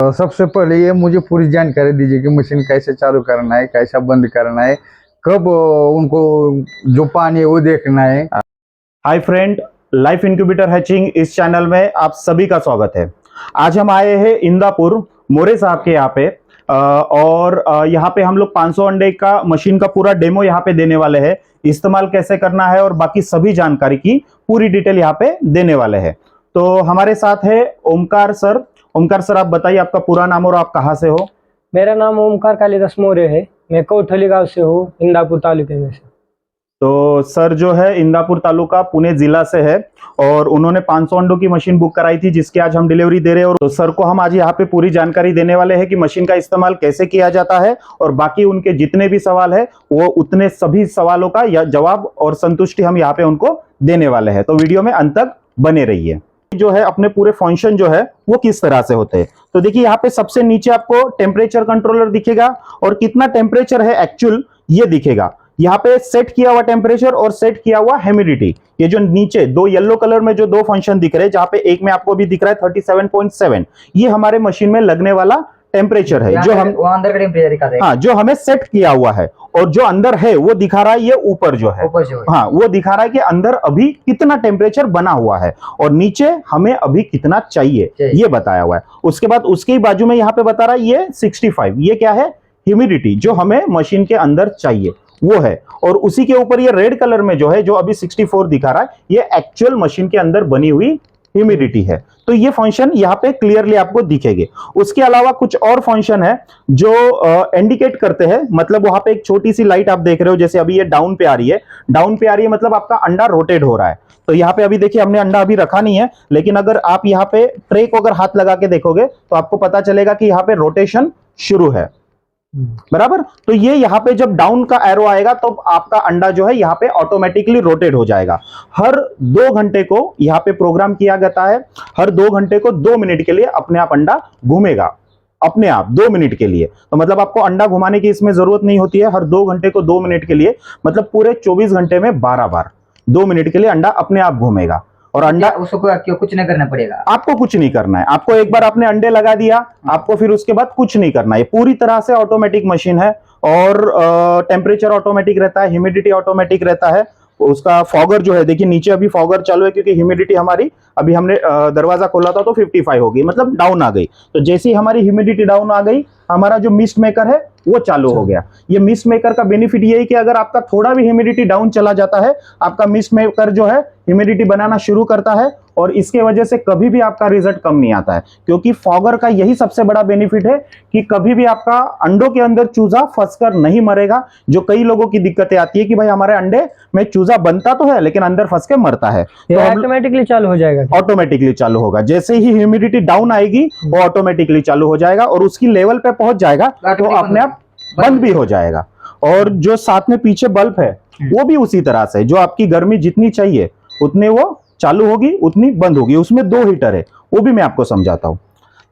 सबसे पहले ये मुझे पूरी जानकारी दीजिए कि मशीन कैसे चालू करना है, कैसा बंद करना है, कब उनको जो पानी है वो देखना है। Hi friend, life incubator hatching इस चैनल में आप सभी का स्वागत है। आज हम आए हैं इंदापुर मोरे साहब के यहाँ पे और यहाँ पे हम लोग 500 अंडे का मशीन का पूरा डेमो यहाँ पे देने वाले हैं। इस्तेमाल कैसे करना है और बाकी सभी जानकारी की पूरी डिटेल यहाँ पे देने वाले हैं। तो हमारे साथ है ओमकार सर। ओमकार सर, आप बताइए आपका पूरा नाम और आप कहाँ से हो? मेरा नाम ओमकार कालिदास मोरे है। मैं कोठली गांव से हूँ, इंदापुर तालुके में से। तो सर जो है इंदापुर तालुका पुणे जिला से है और उन्होंने 500 अंडों की मशीन बुक कराई थी जिसकी आज हम डिलीवरी दे रहे हैं। और तो सर को हम आज यहाँ पे पूरी जानकारी देने वाले हैं कि मशीन का इस्तेमाल कैसे किया जाता है और बाकी उनके जितने भी सवाल है वो उतने सभी सवालों का या जवाब और संतुष्टि हम यहाँ पे उनको देने वाले हैं। तो वीडियो में अंत तक बने रहिए। जो है अपने पूरे फंक्शन जो है वो किस तरह से होते हैं, तो देखिए यहाँ पे सबसे नीचे आपको टेम्परेचर कंट्रोलर दिखेगा और कितना टेम्परेचर है एक्चुअल ये दिखेगा। यहाँ पे सेट किया हुआ टेम्परेचर और सेट किया हुआ ह्यूमिडिटी, ये जो नीचे दो येलो कलर में जो दो फंक्शन दिख रहे हैं, जहां पे एक में आपको भी दिख रहा है 37.7, ये हमारे मशीन में लगने वाला टेम्परेचर है जो हम अंदर का टेम्परेचर दिखा देगा। हाँ, जो हमें सेट किया हुआ है। और जो अंदर है वो दिखा रहा है ये ऊपर जो है हाँ, वो दिखा रहा है कि अंदर अभी कितना टेम्परेचर बना हुआ है और नीचे हमें अभी कितना चाहिए ये बताया हुआ है। उसके बाद उसके बाजू में यहाँ पे बता रहा है ये 65, ये क्या है? ह्यूमिडिटी, जो हमें मशीन के अंदर चाहिए वो है। और उसी के ऊपर ये रेड कलर में जो है, जो अभी 64 दिखा रहा है, ये एक्चुअल मशीन के अंदर बनी हुई ह्यूमिडिटी है। तो ये फंक्शन यहाँ पे क्लियरली आपको दिखेंगे। उसके अलावा कुछ और फंक्शन है जो इंडिकेट करते हैं, मतलब वहां पे एक छोटी सी लाइट आप देख रहे हो, जैसे अभी ये डाउन पे आ रही है। डाउन पे आ रही है मतलब आपका अंडा रोटेट हो रहा है। तो यहाँ पे अभी देखिए हमने अंडा अभी रखा नहीं है, लेकिन अगर आप यहाँ पे ट्रे को अगर हाथ लगा के देखोगे तो आपको पता चलेगा कि यहाँ पे रोटेशन शुरू है, बराबर। तो ये यहाँ पे जब डाउन का एरो आएगा तो आपका अंडा जो है यहाँ पे ऑटोमेटिकली रोटेट हो जाएगा। हर 2 घंटे को यहाँ पे प्रोग्राम किया जाता है। हर 2 घंटे को 2 मिनट के लिए अपने आप अंडा घूमेगा, अपने आप 2 मिनट के लिए। तो मतलब आपको अंडा घुमाने की इसमें जरूरत नहीं होती है। हर 2 घंटे को 2 मिनट के लिए, मतलब पूरे 24 घंटे में 12 बार 2 मिनट के लिए अंडा अपने आप घूमेगा। और अंडा उसको कुछ नहीं करना पड़ेगा, आपको कुछ नहीं करना है। आपको एक बार आपने अंडे लगा दिया, आपको फिर उसके बाद कुछ नहीं करना है। पूरी तरह से ऑटोमेटिक मशीन है और टेम्परेचर ऑटोमेटिक रहता है, ह्यूमिडिटी ऑटोमेटिक रहता है। उसका फॉगर जो है, देखिए नीचे अभी फॉगर चालू है क्योंकि ह्यूमिडिटी हमारी अभी हमने दरवाजा खोला था तो 55 हो गई, मतलब डाउन आ गई। तो जैसे ही हमारी ह्यूमिडिटी डाउन आ गई, हमारा जो मिस्ट मेकर है वो चालू हो गया। ये मिस्ट मेकर का बेनिफिट ये है कि अगर आपका थोड़ा भी ह्यूमिडिटी डाउन चला जाता है, आपका मिस्ट मेकर जो है ह्यूमिडिटी बनाना शुरू करता है और इसके वजह से कभी भी आपका रिजल्ट कम नहीं आता है। क्योंकि फॉगर का यही सबसे बड़ा बेनिफिट है कि कभी भी आपका अंडों के अंदर चूजा फंसकर नहीं मरेगा। जो कई लोगों की दिक्कतें आती है कि भाई हमारे अंडे में चूजा बनता तो है लेकिन अंदर फंस के मरता है, तो ऑटोमेटिकली चालू हो जाएगा। ऑटोमेटिकली चालू होगा। जैसे ही ह्यूमिडिटी डाउन आएगी वो ऑटोमेटिकली चालू हो जाएगा और उसकी लेवल पे पहुंच जाएगा तो अपने आप बंद भी हो जाएगा। और जो साथ में पीछे बल्ब है वो भी उसी तरह से, जो आपकी गर्मी जितनी चाहिए उतने वो चालू होगी, उतनी बंद होगी। उसमें 2 हीटर है, वो भी मैं आपको समझाता हूं।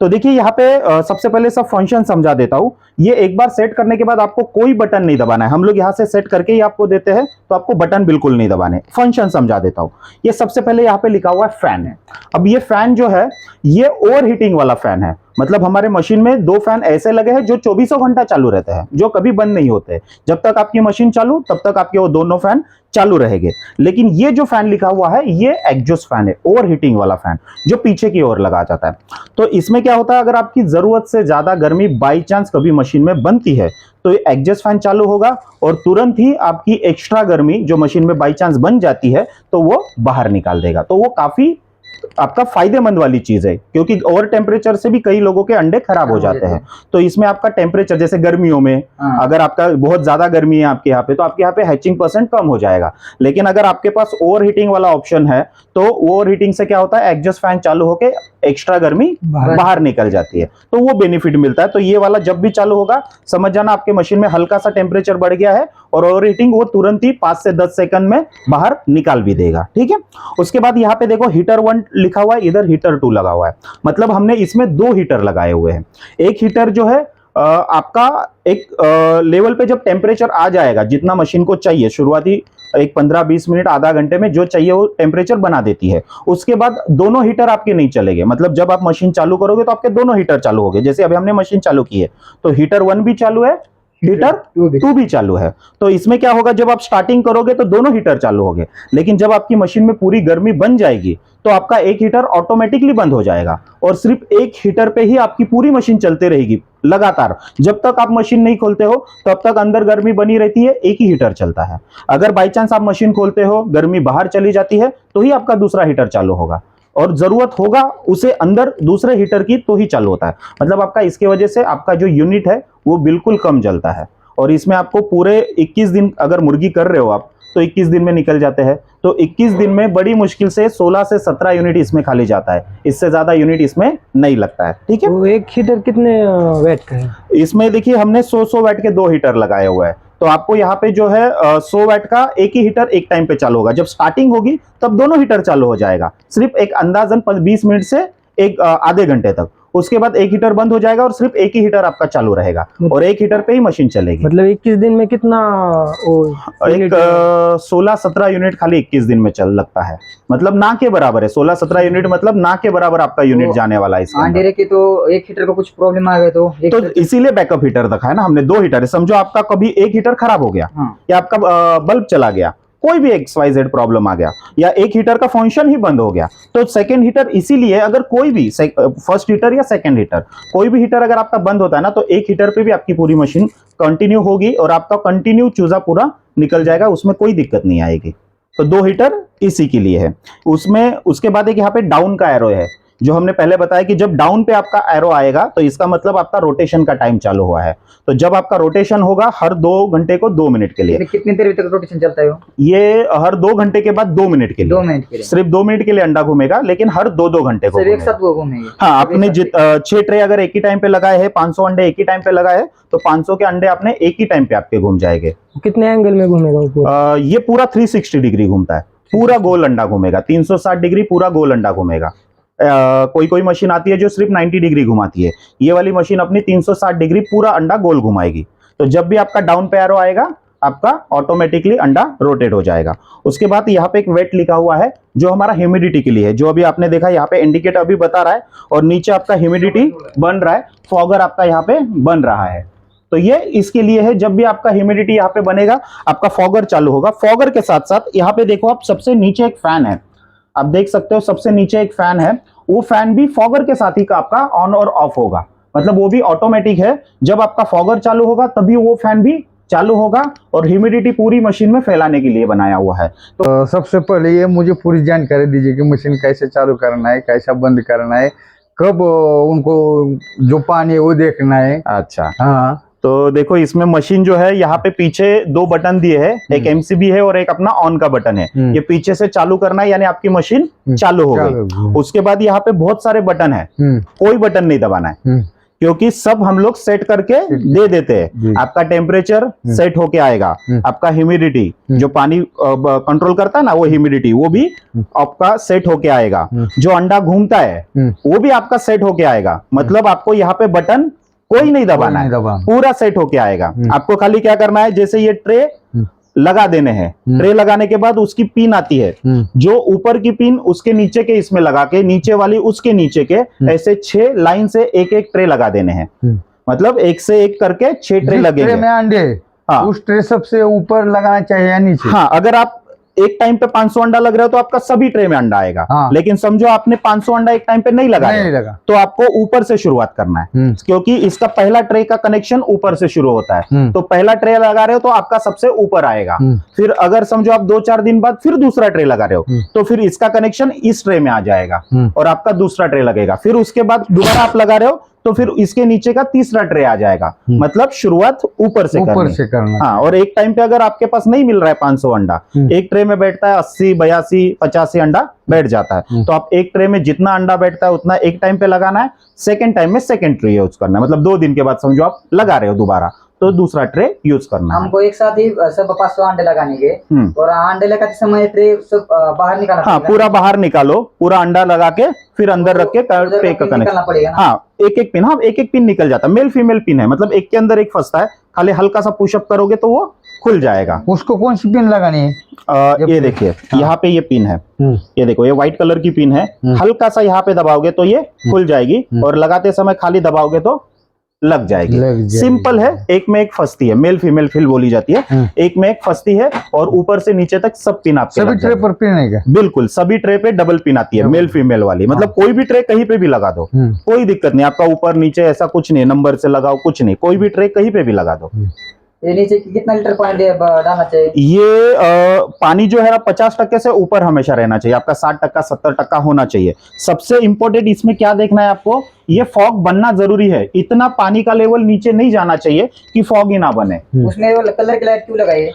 तो देखिए यहाँ पे सबसे पहले सब फंक्शन समझा देता हूं। ये एक बार सेट करने के बाद आपको कोई बटन नहीं दबाना है। हम लोग यहाँ से सेट करके ही आपको देते हैं, तो आपको बटन बिल्कुल नहीं दबाने। फंक्शन समझा देता हूं। ये सबसे पहले यहाँ पे लिखा हुआ है फैन है। अब ये फैन जो है ये ओवर हीटिंग वाला फैन है। मतलब हमारे मशीन में 2 फैन ऐसे लगे हैं जो 24 घंटा चालू रहते हैं, जो कभी बंद नहीं होते। जब तक आपकी मशीन चालू तब तक आपके वो दोनों फैन चालू रहेंगे। लेकिन ये जो फैन लिखा हुआ है ये एग्जॉस्ट फैन है, ओवर हीटिंग वाला फैन, जो पीछे की ओर लगा जाता है। तो इसमें क्या होता है, अगर आपकी जरूरत से ज्यादा गर्मी बाई चांस कभी मशीन में बनती है तो ये एग्जॉस्ट फैन चालू होगा और तुरंत ही आपकी एक्स्ट्रा गर्मी जो मशीन में बाई चांस बन जाती है तो वो बाहर निकाल देगा। तो वो काफी आपका फायदेमंद वाली चीज है, क्योंकि ओवर टेम्परेचर से भी कई लोगों के अंडे खराब हो जाते हैं। तो इसमें आपका टेम्परेचर, जैसे गर्मियों में अगर आपका बहुत ज्यादा गर्मी है आपके यहाँ पे, तो आपके यहाँ पे हैचिंग परसेंट कम हो जाएगा। लेकिन अगर आपके पास ओवर हीटिंग वाला ऑप्शन है तो ओवर हीटिंग से क्या होता है, एग्जॉस्ट फैन चालू होकर एक्स्ट्रा गर्मी बाहर निकल जाती है, तो वो बेनिफिट मिलता है। तो ये वाला जब भी चालू होगा समझ जाना आपके मशीन में हल्का सा टेम्परेचर बढ़ गया है और ओवर हीटिंग वो तुरंत ही 5 से 10 सेकंड में बाहर निकाल भी देगा। ठीक है। उसके बाद यहाँ पे देखो हीटर 1 लिखा हुआ है, इधर हीटर 2 लगा हुआ है। मतलब हमने इसमें 2 हीटर लगाए हुए हैं। एक हीटर जो है आपका एक लेवल पे जब टेम्परेचर आ जाएगा जितना मशीन को चाहिए, शुरुआती एक 15-20 मिनट आधा घंटे में जो चाहिए वो टेम्परेचर बना देती है। उसके बाद दोनों हीटर आपके नहीं चलेंगे, मतलब जब आप मशीन चालू करोगे तो आपके दोनों हीटर चालू होंगे। जैसे अभी हमने मशीन चालू की है तो हीटर 1 भी चालू है, हीटर 2 भी चालू है। तो इसमें क्या होगा, जब आप स्टार्टिंग करोगे तो दोनों हीटर चालू होंगे, लेकिन जब आपकी मशीन में पूरी गर्मी बन जाएगी तो आपका एक हीटर ऑटोमेटिकली बंद हो जाएगा और सिर्फ एक हीटर पे ही आपकी पूरी मशीन चलती रहेगी लगातार। जब तक आप मशीन नहीं खोलते हो तब तक अंदर गर्मी बनी रहती है, एक ही हीटर चलता है। अगर बाई चांस आप मशीन खोलते हो, गर्मी बाहर चली जाती है तो ही आपका दूसरा हीटर चालू होगा और जरूरत होगा उसे अंदर दूसरे हीटर की तो ही चालू होता है। मतलब आपका इसके वजह से आपका जो यूनिट है वो बिल्कुल कम जलता है। और इसमें आपको पूरे 21 दिन अगर मुर्गी कर रहे हो आप तो 21 दिन में निकल जाते हैं। तो 21 दिन में बड़ी मुश्किल से 16 से 17 यूनिट इसमें खाली जाता है, इससे ज्यादा यूनिट इसमें नहीं लगता है। ठीक है, तो एक हीटर कितने वेट का है? इसमें देखिए हमने 100 वैट के 2 हीटर लगाए हुए हैं। तो आपको यहाँ पे जो है 100 वैट का एक ही हीटर एक टाइम पे चालू होगा। जब स्टार्टिंग होगी तब दोनों हीटर चालू हो जाएगा, सिर्फ एक अंदाजन 20 मिनट से एक आधे घंटे तक। उसके बाद एक हीटर बंद हो जाएगा और सिर्फ एक ही हीटर आपका चालू रहेगा और एक हीटर पे ही मशीन चलेगी। मतलब 21 दिन में कितना एक 16-17 यूनिट खाली 21 दिन में चल लगता है, मतलब ना के बराबर है। 16-17 यूनिट मतलब ना के बराबर आपका यूनिट जाने वाला है इसके अंदर। अंधेरे के तो एक हीटर को कुछ प्रॉब्लम आ गए तो इसीलिए बैकअप हीटर रखा है ना हमने, 2 हीटर है। समझो आपका कभी एक हीटर खराब हो गया या आपका बल्ब चला गया, कोई भी XYZ प्रॉब्लम आ गया या एक हीटर का फंक्शन ही बंद हो गया तो सेकंड हीटर, इसीलिए अगर कोई भी फर्स्ट हीटर या सेकंड हीटर कोई भी हीटर अगर आपका बंद होता है ना तो एक हीटर पे भी आपकी पूरी मशीन कंटिन्यू होगी और आपका कंटिन्यू चूजा पूरा निकल जाएगा, उसमें कोई दिक्कत नहीं आएगी। तो 2 हीटर इसी के लिए है उसमें। उसके बाद एक यहाँ पे डाउन का एरो है, जो हमने पहले बताया कि जब डाउन पे आपका एरो आएगा तो इसका मतलब आपका रोटेशन का टाइम चालू हुआ है। तो जब आपका रोटेशन होगा हर 2 घंटे को 2 मिनट के लिए, कितनी देर तक रोटेशन चलता है? ये हर 2 घंटे के बाद 2 मिनट के लिए, 2 मिनट के लिए, सिर्फ 2 मिनट के लिए अंडा घूमेगा, लेकिन हर 2-2 घंटे को एक साथ वो घूमेंगे। हाँ, आपने 6 ट्रे अगर एक ही टाइम पे लगाए हैं, 500 अंडे एक ही टाइम पे लगाए तो 500 के अंडे आपने एक ही टाइम पे आपके घूम जाएंगे। कितने एंगल में घूमेगा वो पूरा? ये पूरा 360 डिग्री घूमता है, पूरा गोल अंडा घूमेगा, 360 डिग्री पूरा गोल अंडा घूमेगा। कोई मशीन आती है जो सिर्फ 90 डिग्री घुमाती है, ये वाली मशीन अपनी 360 डिग्री पूरा अंडा गोल घुमाएगी। तो जब भी आपका डाउन पे एरो आएगा आपका ऑटोमेटिकली अंडा रोटेट हो जाएगा। उसके बाद यहाँ पे एक वेट लिखा हुआ है जो हमारा ह्यूमिडिटी के लिए है, जो अभी आपने देखा यहाँ पे इंडिकेटर अभी बता रहा है और नीचे आपका ह्यूमिडिटी बन रहा है, फॉगर आपका यहाँ पे बन रहा है। तो ये इसके लिए है, जब भी आपका ह्यूमिडिटी यहाँ पे बनेगा आपका फॉगर चालू होगा। फॉगर के साथ साथ यहाँ पे देखो आप सबसे नीचे एक फैन है, आप देख सकते हो सबसे नीचे एक फैन है, वो फैन भी फॉगर के साथ ही का आपका ऑन और ऑफ होगा, मतलब वो भी ऑटोमेटिक है। जब आपका फॉगर चालू होगा तभी वो फैन भी चालू होगा और ह्यूमिडिटी पूरी मशीन में फैलाने के लिए बनाया हुआ है। तो सबसे पहले ये मुझे पूरी जानकारी दीजिए कि मशीन कैसे चालू करना है, कैसा बंद करना है, कब उनको जो पानी है वो देखना है। अच्छा, हाँ, तो देखो इसमें मशीन जो है यहाँ पे पीछे 2 बटन दिए हैं, एक MCB है और एक अपना ऑन का बटन है। ये पीछे से चालू करना है यानी आपकी मशीन चालू हो गई। उसके बाद यहाँ पे बहुत सारे बटन है, कोई बटन नहीं दबाना है क्योंकि सब हम लोग सेट करके दे देते हैं। आपका टेम्परेचर सेट होके आएगा, आपका ह्यूमिडिटी जो पानी कंट्रोल करता है ना वो ह्यूमिडिटी वो भी आपका सेट होके आएगा, जो अंडा घूमता है वो भी आपका सेट होके आएगा। मतलब आपको यहाँ पे बटन कोई नहीं दबाना है, पूरा सेट होके आएगा। आपको खाली क्या करना है, जैसे ये ट्रे लगा देने हैं, ट्रे लगाने के बाद उसकी पिन आती है, जो ऊपर की पिन उसके नीचे के इसमें लगा के, नीचे वाली उसके नीचे के, ऐसे 6 लाइन से एक ट्रे लगा देने हैं। मतलब एक से एक करके 6 ट्रे लगेंगे। ट्रे में अंडे, हाँ, उस ट्रे सबसे ऊपर लगाना चाहिए या नीचे? हाँ, अगर आप एक टाइम पे 500 अंडा लग रहा है तो आपका सभी ट्रे में अंडा आएगा। हाँ। लेकिन समझो आपने 500 अंडा एक टाइम पे नहीं लगा तो आपको ऊपर से शुरुआत करना है, क्योंकि इसका पहला ट्रे का कनेक्शन ऊपर से शुरू होता है। तो पहला ट्रे लगा रहे हो तो आपका सबसे ऊपर आएगा। फिर अगर समझो आप 2-4 दिन बाद फिर दूसरा ट्रे लगा रहे हो तो फिर इसका कनेक्शन इस ट्रे में आ जाएगा और आपका दूसरा ट्रे लगेगा। फिर उसके बाद दोबारा आप लगा रहे हो तो फिर इसके नीचे का तीसरा ट्रे आ जाएगा। मतलब शुरुआत ऊपर से करना। हाँ, और एक टाइम पे अगर आपके पास नहीं मिल रहा है 500 अंडा, एक ट्रे में बैठता है 80, 82, 85 अंडा बैठ जाता है, तो आप एक ट्रे में जितना अंडा बैठता है उतना एक टाइम पे लगाना है, सेकंड टाइम में सेकंड ट्रे यूज करना है। मतलब 2 दिन के बाद समझो आप लगा रहे हो दोबारा तो दूसरा ट्रे यूज करना है। हमको एक साथ ही सब 500 अंडे लगाने के और अंडे लगाते समय ट्रे सब बाहर निकालना हाँ, पड़ेगा। पूरा बाहर निकालो, पूरा अंडा लगा के फिर अंदर रख के उधर ट्रे का निकालना कनेक्शन। पड़ेगा ना? हाँ, एक एक पिन, हाँ एक एक पिन निकल जाता है, मेल फीमेल पिन है, मतलब एक के अंदर एक फंसता है, खाली हल्का सा पुशअप करोगे तो वो खुल जाएगा। उसको कौन सी पिन लगानी है? ये देखिए यहाँ पे ये पिन है, ये देखो ये व्हाइट कलर की पिन है, हल्का सा यहाँ पे दबाओगे तो ये खुल जाएगी और लगाते समय खाली दबाओगे तो लग जाएगी। सिंपल है, एक में एक फंसती है, मेल फीमेल फिल बोली जाती है, एक में एक फंसती है और ऊपर से नीचे तक सब पिन आपके सभी लग ट्रे जाएगी। पर पिन है क्या? बिल्कुल, सभी ट्रे पे डबल पिन आती है, मेल फीमेल वाली, मतलब कोई भी ट्रे कहीं पे भी लगा दो, कोई दिक्कत नहीं, आपका ऊपर नीचे ऐसा कुछ नहीं, नंबर से लगाओ कुछ नहीं, कोई भी ट्रे कहीं पे भी लगा दो। ये नीचे कितना लीटर पानी डालना चाहिए? ये पानी जो है ना 50% से ऊपर हमेशा रहना चाहिए, आपका 60% 70% होना चाहिए। सबसे इंपॉर्टेंट इसमें क्या देखना है आपको, ये फॉग बनना जरूरी है, इतना पानी का लेवल नीचे नहीं जाना चाहिए कि फॉग ही ना बने। उसमें वो कलर की लाइट क्यों लगाई है?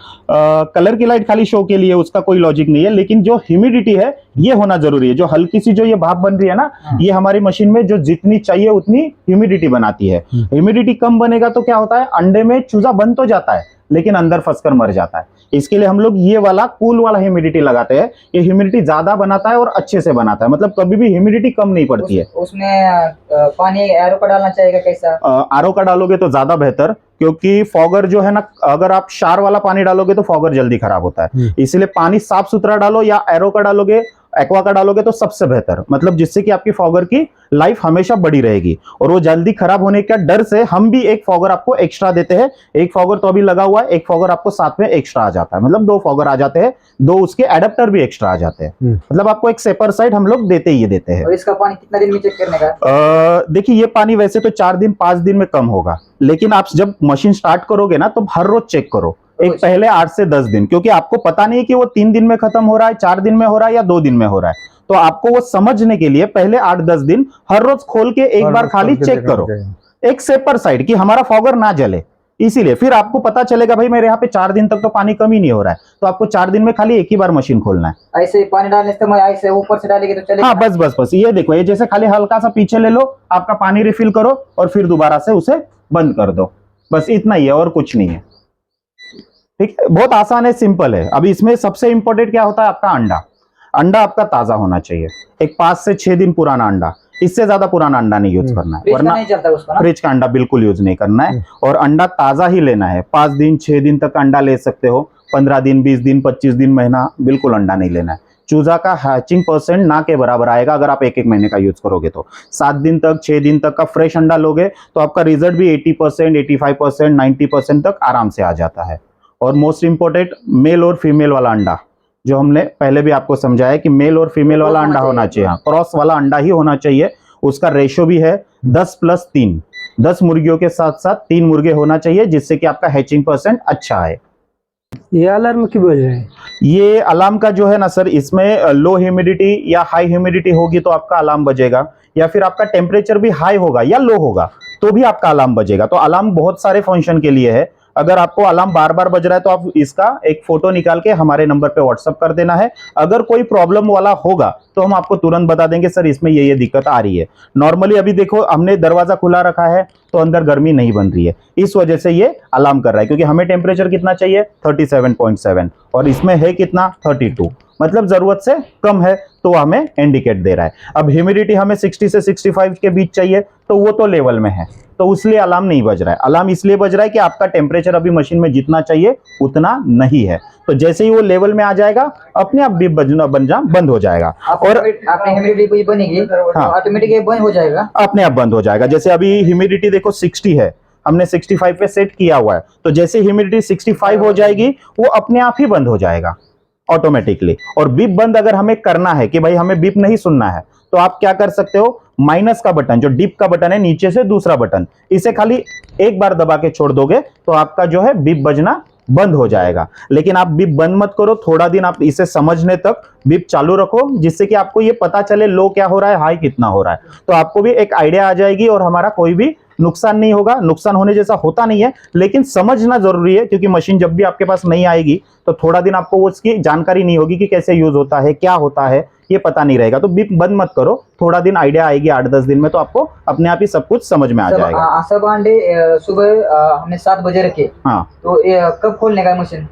कलर की लाइट खाली शो के लिए, उसका कोई लॉजिक नहीं है, लेकिन जो ह्यूमिडिटी है ये होना जरूरी है। जो हल्की सी जो ये भाप बन रही है ना, ये हमारी मशीन में जो जितनी चाहिए उतनी ह्यूमिडिटी बनाती है। ह्यूमिडिटी कम बनेगा तो क्या होता है, अंडे में चूजा बन तो जाता है लेकिन अंदर फंसकर मर जाता है। इसके लिए हम लोग ये वाला कूल वाला ह्यूमिडिटी लगाते हैं, ये ह्यूमिडिटी ज्यादा बनाता है और अच्छे से बनाता है, मतलब कभी भी ह्यूमिडिटी कम नहीं पड़ती है। उसमें पानी एरो का डालना चाहिए कैसा? आरओ का डालोगे तो ज्यादा बेहतर, क्योंकि फॉगर जो है ना, अगर आप क्षार वाला पानी डालोगे तो फॉगर जल्दी खराब होता है, इसलिए पानी साफ सुथरा डालो, या एरो का डालोगे, एक्वा का डालोगे तो सबसे बेहतर, मतलब जिससे कि आपकी फॉगर की लाइफ हमेशा बड़ी रहेगी और वो जल्दी खराब होने का डर से हम भी एक फॉगर आपको एक्स्ट्रा देते हैं। एक फॉगर तो अभी लगा हुआ है, एक फॉगर आपको साथ में एक्स्ट्रा आ जाता है, मतलब 2 फॉगर आ जाते हैं, 2 उसके एडेप्टर भी एक्स्ट्रा आ जाते हैं, मतलब आपको एक सेपर साइड हम लोग देते ही देते हैं। और इसका पानी कितना दिन में चेक करने का? देखिए ये पानी वैसे तो 4 दिन 5 दिन में कम होगा, लेकिन आप जब मशीन स्टार्ट करोगे ना तो हर रोज चेक करो, एक पहले 8 से 10 दिन, क्योंकि आपको पता नहीं है कि वो 3 दिन में खत्म हो रहा है, 4 दिन में हो रहा है या 2 दिन में हो रहा है, तो आपको वो समझने के लिए पहले 8-10 दिन हर रोज खोल के एक बार खाली चेक करो, एक सेपर साइड कि हमारा फॉगर ना जले, इसीलिए फिर आपको पता चलेगा भाई मेरे यहाँ पे 4 दिन तक तो पानी कम ही नहीं हो रहा है, तो आपको 4 दिन में खाली एक ही बार मशीन खोलना है। ऐसे पानी डालने से मैं ऐसे ऊपर से डालेगी तो चलेगा? हाँ बस बस बस, ये देखो, ये जैसे खाली हल्का सा पीछे ले लो, आपका पानी रिफिल करो और फिर दोबारा से उसे बंद कर दो, बस इतना ही है और कुछ नहीं है। ठीक है, बहुत आसान है, सिंपल है। अभी इसमें सबसे इंपॉर्टेंट क्या होता है, आपका अंडा। अंडा आपका ताजा होना चाहिए, एक 5 से 6 दिन पुराना अंडा, इससे ज्यादा पुराना अंडा नहीं यूज करना है, वरना नहीं चलता उसका ना? फ्रिज का अंडा बिल्कुल यूज नहीं करना है, और अंडा ताजा ही लेना है। 5 दिन 6 दिन तक अंडा ले सकते हो, 15 दिन 20 दिन 25 दिन महीना बिल्कुल अंडा नहीं लेना है। चूजा का हैचिंग परसेंट ना के बराबर आएगा अगर आप 1-1 महीने का यूज करोगे तो। 7 दिन तक 6 दिन तक का फ्रेश अंडा लोगे तो आपका रिजल्ट भी 80% 85% 90% तक आराम से आ जाता है। और मोस्ट इंपॉर्टेंट, मेल और फीमेल वाला अंडा, जो हमने पहले भी आपको समझाया कि मेल और फीमेल वाला अंडा होना चाहिए, क्रॉस वाला अंडा ही होना चाहिए। उसका रेशो भी है 10+3, 10 मुर्गियों के साथ साथ 3 मुर्गे होना चाहिए, जिससे कि आपका हैचिंग परसेंट अच्छा है। ये अलार्म क्यों बज रहे हैं? ये अलार्म का जो है ना सर, इसमें लो ह्यूमिडिटी या हाई ह्यूमिडिटी होगी तो आपका अलार्म बजेगा, या फिर आपका टेम्परेचर भी हाई होगा या लो होगा तो भी आपका अलार्म बजेगा। तो अलार्म बहुत सारे फंक्शन के लिए है। अगर आपको अलार्म बार बार बज रहा है तो आप इसका एक फोटो निकाल के हमारे नंबर पे व्हाट्सअप कर देना है। अगर कोई प्रॉब्लम वाला होगा तो हम आपको तुरंत बता देंगे, सर इसमें ये दिक्कत आ रही है। नॉर्मली अभी देखो हमने दरवाजा खुला रखा है तो अंदर गर्मी नहीं बन रही है, इस वजह से ये अलार्म कर रहा है, क्योंकि हमें टेम्परेचर कितना चाहिए 37.7 और इसमें है कितना 32, मतलब जरूरत से कम है तो हमें इंडिकेट दे रहा है। अब ह्यूमिडिटी हमें 60 से 65 के बीच चाहिए तो वो तो लेवल में है, तो इसलिए अलार्म नहीं बज रहा है। अलार्म इसलिए बज रहा है कि आपका टेम्परेचर अभी मशीन में जितना चाहिए उतना नहीं है, तो जैसे ही वो लेवल में आ जाएगा अपने आप बीप बजना बंद हो जाएगा। और आपने ह्यूमिडिटी कोई बनेगी ऑटोमेटिक बंद हो जाएगा, अपने आप बंद हो जाएगा। जैसे अभी ह्यूमिडिटी देखो 60 है, हमने 65 पे सेट किया हुआ है, तो जैसे ह्यूमिडिटी 65 हो जाएगी वो अपने आप ही बंद हो जाएगा ऑटोमेटिकली। और बीप बंद अगर हमें करना है कि भाई हमें बीप नहीं सुनना है तो आप क्या कर सकते हो, माइनस का बटन, जो डिप का बटन है नीचे से दूसरा बटन, इसे खाली एक बार दबा के छोड़ दोगे तो आपका जो है बीप बजना बंद हो जाएगा। लेकिन आप बीप बंद मत करो, थोड़ा दिन आप इसे समझने तक बीप चालू रखो, जिससे कि आपको ये पता चले लो क्या हो रहा है, हाई कितना हो रहा है, तो आपको भी एक आइडिया आ जाएगी और हमारा कोई भी नुकसान नहीं होगा। नुकसान होने जैसा होता नहीं है, लेकिन समझना जरूरी है, क्योंकि मशीन जब भी आपके पास नहीं आएगी तो थोड़ा दिन आपको उसकी जानकारी नहीं होगी कि कैसे यूज होता है, क्या होता है, ये पता नहीं रहेगा। तो बीप बंद मत करो, थोड़ा दिन आइडिया आएगी 8-10 दिन में, तो आपको अपने आप ही सब कुछ समझ में आ जाएगा। सब अंडे सुबह हमने 7 बजे रखे, हाँ, तो कब खोलने का है मशीन?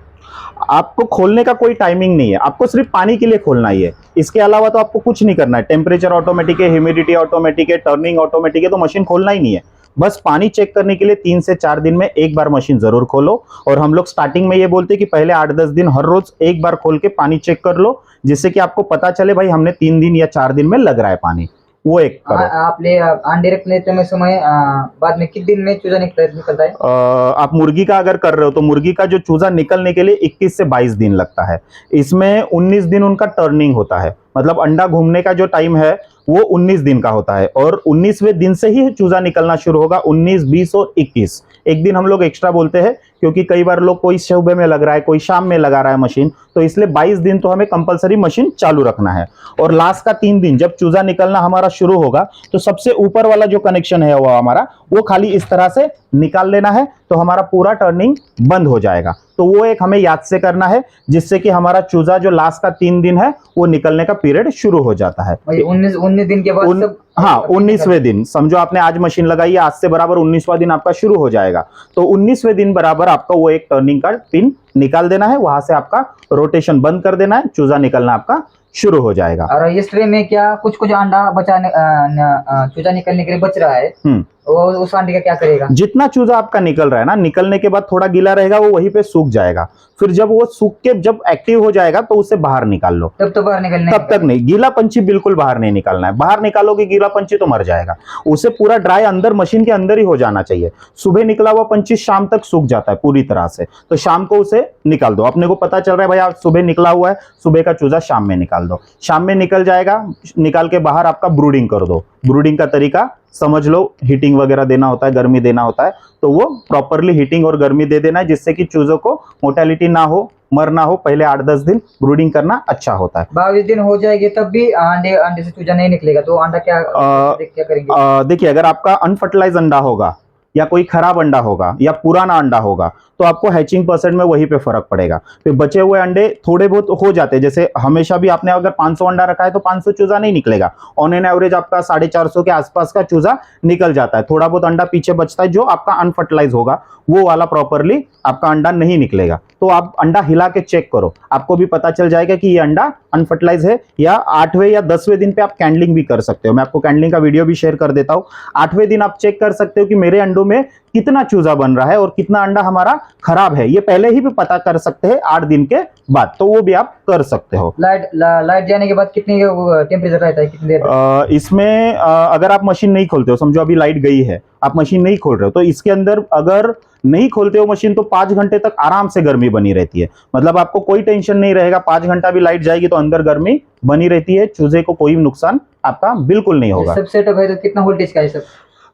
आपको खोलने का कोई टाइमिंग नहीं है, आपको सिर्फ पानी के लिए खोलना ही है। इसके अलावा तो आपको कुछ नहीं करना है। टेम्परेचर ऑटोमेटिक है, ह्यूमिडिटी ऑटोमेटिक है, टर्निंग ऑटोमेटिक है, तो मशीन खोलना ही नहीं है। बस पानी चेक करने के लिए 3 से 4 दिन में एक बार मशीन जरूर खोलो। और हम लोग स्टार्टिंग में ये बोलते हैं कि पहले 8-10 दिन हर रोज एक बार खोल के पानी चेक कर लो, जिससे कि आपको पता चले भाई हमने 3 दिन या 4 दिन में लग रहा है पानी, वो एक करो। आपने अंडे रखने समय बाद में कितने दिन में चूजा निकलता है? आप मुर्गी का अगर कर रहे हो तो मुर्गी का जो चूजा निकलने के लिए 21 से 22 दिन लगता है। इसमें 19 दिन उनका टर्निंग होता है, मतलब अंडा घूमने का जो टाइम है वो 19 दिन का होता है, और 19वें दिन से ही चूजा निकलना शुरू होगा। 19, 20 और 21 एक दिन हम लोग एक्स्ट्रा बोलते हैं, क्योंकि कई बार लोग कोई सुबह में लग रहा है, कोई शाम में लगा रहा है मशीन, तो इसलिए 22 दिन तो हमें कंपलसरी मशीन चालू रखना है। और लास्ट का 3 दिन जब चूजा निकलना हमारा शुरू होगा, तो सबसे ऊपर वाला जो कनेक्शन है वो हमारा, वो खाली इस तरह से निकाल लेना है, तो हमारा पूरा टर्निंग बंद हो जाएगा। तो वो एक हमें याद से करना है, जिससे कि हमारा चूजा जो लास्ट का 3 दिन है वो निकलने का पीरियड शुरू हो जाता है। 19 दिन के बाद सब? हाँ, 19वें दिन समझो आपने आज मशीन लगाई है, आज से बराबर 19वां दिन आपका शुरू हो जाएगा। तो 19वें दिन बराबर आपका वो एक टर्निंग का पिन निकाल देना है, वहां से आपका रोटेशन बंद कर देना है, चूजा निकलना आपका शुरू हो जाएगा। और इस ट्रे में क्या कुछ अंडा चूजा निकलने के लिए बच रहा है, वो उस अंडे का क्या करेगा? जितना चूजा आपका निकल रहा है ना, निकलने के बाद थोड़ा गीला रहेगा, वो वहीं पे सूख जाएगा। फिर जब वो सूख के जब एक्टिव हो जाएगा तो उसे बाहर निकाल लो। तब तो बाहर निकलने? तब तक नहीं, गीला पंछी बिल्कुल बाहर नहीं निकालना है। बाहर निकालोगे गीला पंछी तो मर जाएगा। उसे पूरा ड्राई अंदर मशीन के अंदर ही हो जाना चाहिए। सुबह निकला हुआ पंछी शाम तक सूख जाता है पूरी तरह से, तो शाम को उसे निकाल दो। अपने को पता चल रहा है भाई आज सुबह निकला हुआ है, सुबह का चूजा शाम में निकाल दो। शाम में निकल जाएगा, निकाल के बाहर आपका ब्रूडिंग कर दो। ब्रूडिंग का तरीका समझ लो, हीटिंग वगैरह देना होता है, गर्मी देना होता है, तो वो प्रॉपरली हीटिंग और गर्मी दे देना है, जिससे कि चूजों को मोर्टेलिटी ना हो, मर ना हो। पहले 8-10 दिन ब्रूडिंग करना अच्छा होता है। 22 दिन हो जाएंगे तब भी अंडे से चूजा नहीं निकलेगा, तो अंडा क्या करेंगे? देखिए, अगर आपका अनफर्टिलाइज अंडा होगा या कोई खराब अंडा होगा या पुराना अंडा होगा, तो आपको हैचिंग परसेंट में वहीं पे फर्क पड़ेगा। फिर बचे हुए अंडे थोड़े बहुत हो जाते हैं, जैसे हमेशा भी आपने अगर 500 अंडा रखा है तो 500 चूजा नहीं निकलेगा। ऑन एन एवरेज आपका 450 के आसपास का चूजा निकल जाता है। थोड़ा बहुत अंडा पीछे बचता है, जो आपका अनफर्टिलाइज होगा वो वाला प्रॉपरली आपका अंडा नहीं निकलेगा। तो आप अंडा हिला के चेक करो, आपको भी पता चल जाएगा कि ये अंडा अनफर्टिलाइज है। या 8वें या 10वें दिन पे आप कैंडलिंग भी कर सकते हो, मैं आपको कैंडलिंग का वीडियो भी शेयर कर देता हूँ। 8वें दिन आप चेक कर सकते हो कि मेरे अंडों में कितना चूजा बन रहा है और कितना अंडा हमारा खराब है, ये पहले ही भी पता कर सकते हैं 8 दिन के बाद, तो वो भी आप कर सकते हो। लाइट जाने के बाद कितनी टेम्परेचर रहता है, कितनी देर? इसमें अगर आप मशीन नहीं खोलते हो, समझो अभी लाइट गई है, आप मशीन नहीं खोल रहे हो, तो इसके अंदर अगर नहीं खोलते हो मशीन तो 5 घंटे तक आराम से गर्मी बनी रहती है। मतलब आपको कोई टेंशन नहीं रहेगा, 5 घंटा भी लाइट जाएगी तो अंदर गर्मी बनी रहती है, चूजे को कोई नुकसान आपका बिल्कुल नहीं होगा। सब सेटअप है तो कितना वोल्टेज का है सब?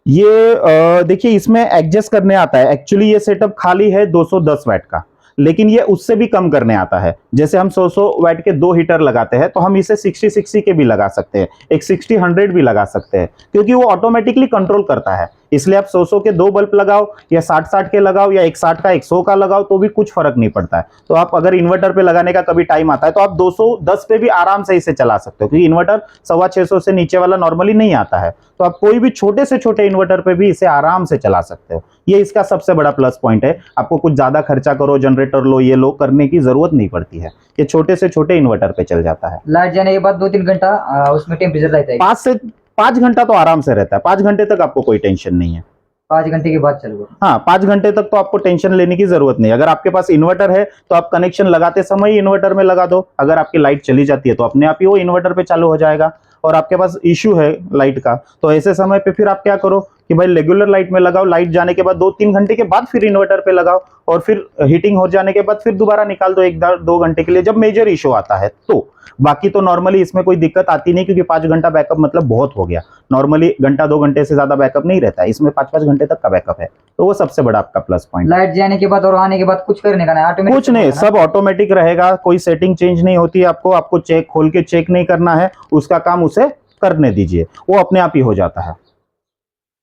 ये देखिए, इसमें एडजस्ट करने आता है। एक्चुअली ये सेटअप खाली है 210 वाट का, लेकिन ये उससे भी कम करने आता है। जैसे हम 100 वाट के 2 हीटर लगाते हैं, तो हम इसे 60 के भी लगा सकते हैं, एक 60-100 भी लगा सकते हैं, क्योंकि वो ऑटोमेटिकली कंट्रोल करता है। इसलिए आप 100 के 2 बल्ब लगाओ या 60 के लगाओ या 160 का 100 का लगाओ, तो भी कुछ फर्क नहीं पड़ता है। तो आप अगर इन्वर्टर पे लगाने का कभी टाइम आता है तो आप 210 पे भी आराम से इसे चला सकते हो, क्योंकि इन्वर्टर 650 से नीचे वाला नॉर्मली नहीं आता है। तो आप कोई भी छोटे से छोटे इन्वर्टर पे भी इसे आराम से चला सकते हो। ये इसका सबसे बड़ा प्लस पॉइंट है। आपको कुछ ज्यादा खर्चा करो, जनरेटर लो, ये लो करने की जरूरत नहीं पड़ती है। ये छोटे से छोटे इन्वर्टर पे चल जाता है। लाइट जाने के बाद 2-3 घंटा उसमें टेम्परेचर रहता है? 5 घंटा तो आराम से रहता है। 5 घंटे तक आपको कोई टेंशन नहीं है। 5 घंटे के बाद चलो? हाँ, 5 घंटे तक तो आपको टेंशन लेने की जरूरत नहीं। अगर आपके पास इन्वर्टर है तो आप कनेक्शन लगाते समय ही इन्वर्टर में लगा दो। अगर आपकी लाइट चली जाती है तो अपने आप ही वो इन्वर्टर पे चालू हो जाएगा। और आपके पास इश्यू है लाइट का, तो ऐसे समय पे फिर आप क्या करो कि भाई रेगुलर लाइट में लगाओ, लाइट जाने के बाद 2-3 घंटे के बाद फिर इन्वर्टर पे लगाओ, और फिर हीटिंग हो जाने के बाद फिर दोबारा निकाल दो 1-2 घंटे के लिए, जब मेजर इशू आता है तो। बाकी तो नॉर्मली इसमें कोई दिक्कत आती नहीं, क्योंकि 5 घंटा बैकअप मतलब बहुत हो गया। नॉर्मली घंटा 2 घंटे से ज्यादा बैकअप नहीं रहता है, इसमें 5-5 घंटे तक का बैकअप है, तो वो सबसे बड़ा आपका प्लस पॉइंट। लाइट जाने के बाद और आने के बाद कुछ करने का नहीं, ऑटोमेटिक कुछ नहीं, सब ऑटोमेटिक रहेगा, कोई सेटिंग चेंज नहीं होती है। आपको चेक खोल के चेक नहीं करना है, उसका काम उसे करने दीजिए, वो अपने आप ही हो जाता है।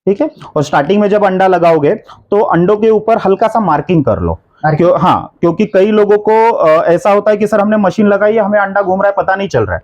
ठीक है। और स्टार्टिंग में जब अंडा लगाओगे तो अंडों के ऊपर हल्का सा मार्किंग कर लो। क्योंकि कई लोगों को ऐसा होता है कि सर हमने मशीन लगाई है, हमें अंडा घूम रहा है, पता नहीं चल रहा है,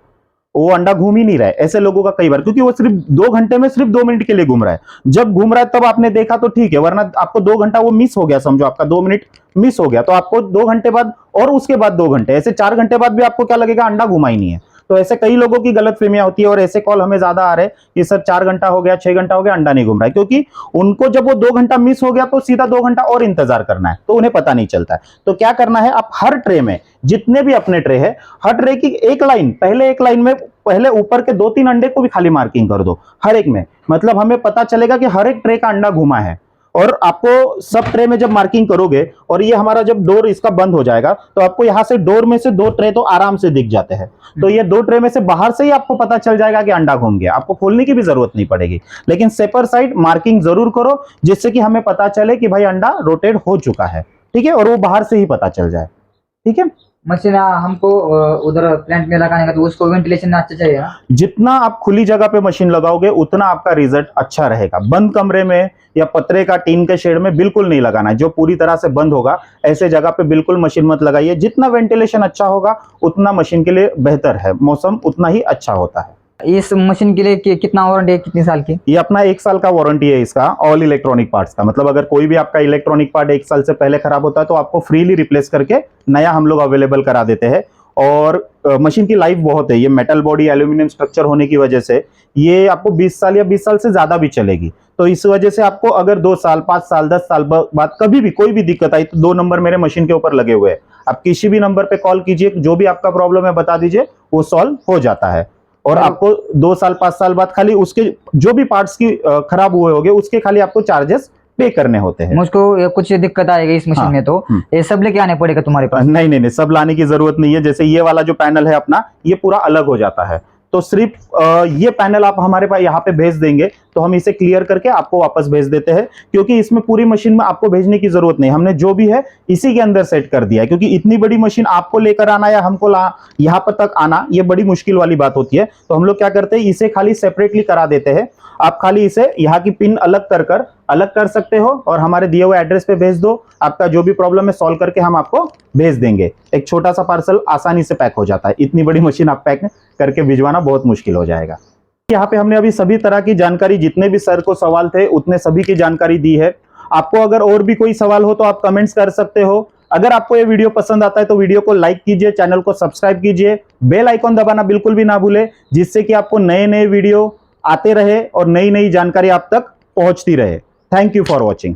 वो अंडा घूम ही नहीं रहा है। ऐसे लोगों का कई बार, क्योंकि वो सिर्फ 2 घंटे में सिर्फ 2 मिनट के लिए घूम रहा है। जब घूम रहा है तब आपने देखा तो ठीक है, वरना आपको 2 घंटा वो मिस हो गया, समझो आपका 2 मिनट मिस हो गया, तो आपको 2 घंटे बाद और उसके बाद 2 घंटे, ऐसे 4 घंटे बाद भी आपको क्या लगेगा, अंडा घुमा ही नहीं है। तो ऐसे कई लोगों की गलतफहमियां होती है, और ऐसे कॉल हमें ज्यादा आ रहे हैं कि सर 4 घंटा हो गया, 6 घंटा हो गया, अंडा नहीं घूम रहा है, क्योंकि उनको जब वो 2 घंटा मिस हो गया तो सीधा 2 घंटा और इंतजार करना है, तो उन्हें पता नहीं चलता है। तो क्या करना है, आप हर ट्रे में जितने भी अपने ट्रे है, हर ट्रे की एक लाइन, पहले एक लाइन में पहले ऊपर के 2-3 अंडे को भी खाली मार्किंग कर दो हर एक में, मतलब हमें पता चलेगा कि हर एक ट्रे का अंडा घुमा है। और आपको सब ट्रे में जब मार्किंग करोगे और ये हमारा जब डोर इसका बंद हो जाएगा, तो आपको यहां से डोर में से 2 ट्रे तो आराम से दिख जाते हैं। तो ये 2 ट्रे में से बाहर से ही आपको पता चल जाएगा कि अंडा घूम गया, आपको खोलने की भी जरूरत नहीं पड़ेगी। लेकिन सेपर साइड मार्किंग जरूर करो, जिससे कि हमें पता चले कि भाई अंडा रोटेट हो चुका है, ठीक है, और वो बाहर से ही पता चल जाए, ठीक है। मशीन हमको उधर प्लांट में लगाने का, तो उसको वेंटिलेशन अच्छा चाहिए ना? जितना आप खुली जगह पे मशीन लगाओगे उतना आपका रिजल्ट अच्छा रहेगा। बंद कमरे में या पतरे का टीन के शेड में बिल्कुल नहीं लगाना है, जो पूरी तरह से बंद होगा ऐसे जगह पे बिल्कुल मशीन मत लगाइए। जितना वेंटिलेशन अच्छा होगा उतना मशीन के लिए बेहतर है, मौसम उतना ही अच्छा होता है। इस मशीन के लिए कितना वारंटी है, कितने साल की? ये अपना 1 साल का वारंटी है इसका, ऑल इलेक्ट्रॉनिक पार्ट्स का। मतलब अगर कोई भी आपका इलेक्ट्रॉनिक पार्ट 1 साल से पहले खराब होता है तो आपको फ्रीली रिप्लेस करके नया हम लोग अवेलेबल करा देते हैं। और मशीन की लाइफ बहुत है, ये मेटल बॉडी एल्यूमिनियम स्ट्रक्चर होने की वजह से ये आपको 20 साल या 20 साल से ज्यादा भी चलेगी। तो इस वजह से आपको अगर 2 साल, 5 साल, 10 साल बाद कभी भी कोई भी दिक्कत आई तो 2 नंबर मेरे मशीन के ऊपर लगे हुए हैं, आप किसी भी नंबर पे कॉल कीजिए, जो भी आपका प्रॉब्लम है बता दीजिए, वो सॉल्व हो जाता है। और आपको 2 साल 5 साल बाद खाली उसके जो भी पार्ट्स की खराब हुए होंगे उसके खाली आपको चार्जेस पे करने होते हैं। मुझको कुछ दिक्कत आएगी इस मशीन में, तो ये सब लेके आने पड़ेगा तुम्हारे पास? नहीं नहीं नहीं, सब लाने की जरूरत नहीं है। जैसे ये वाला जो पैनल है अपना, ये पूरा अलग हो जाता है, तो सिर्फ ये पैनल आप हमारे पास यहाँ पे भेज देंगे तो हम इसे क्लियर करके आपको वापस भेज देते हैं, क्योंकि इसमें पूरी मशीन में आपको भेजने की जरूरत नहीं, हमने जो भी है इसी के अंदर सेट कर दिया है। क्योंकि इतनी बड़ी मशीन आपको लेकर आना या हमको यहाँ पर तक आना, ये बड़ी मुश्किल वाली बात होती है। तो हम लोग क्या करते हैं, इसे खाली सेपरेटली करा देते हैं। आप खाली इसे यहाँ की पिन अलग कर सकते हो और हमारे दिए हुए एड्रेस पे भेज दो, आपका जो भी प्रॉब्लम है सॉल्व करके हम आपको भेज देंगे। एक छोटा सा पार्सल आसानी से पैक हो जाता है, इतनी बड़ी मशीन आप पैक करके भिजवाना बहुत मुश्किल हो जाएगा। यहाँ पे हमने अभी सभी तरह की जानकारी, जितने भी सर को सवाल थे उतने सभी की जानकारी दी है। आपको अगर और भी कोई सवाल हो तो आप कमेंट्स कर सकते हो। अगर आपको ये वीडियो पसंद आता है तो वीडियो को लाइक कीजिए, चैनल को सब्सक्राइब कीजिए, बेल आइकॉन दबाना बिल्कुल भी ना भूले, जिससे कि आपको नए नए वीडियो आते रहे और नई नई जानकारी आप तक पहुंचती रहे। Thank you for watching.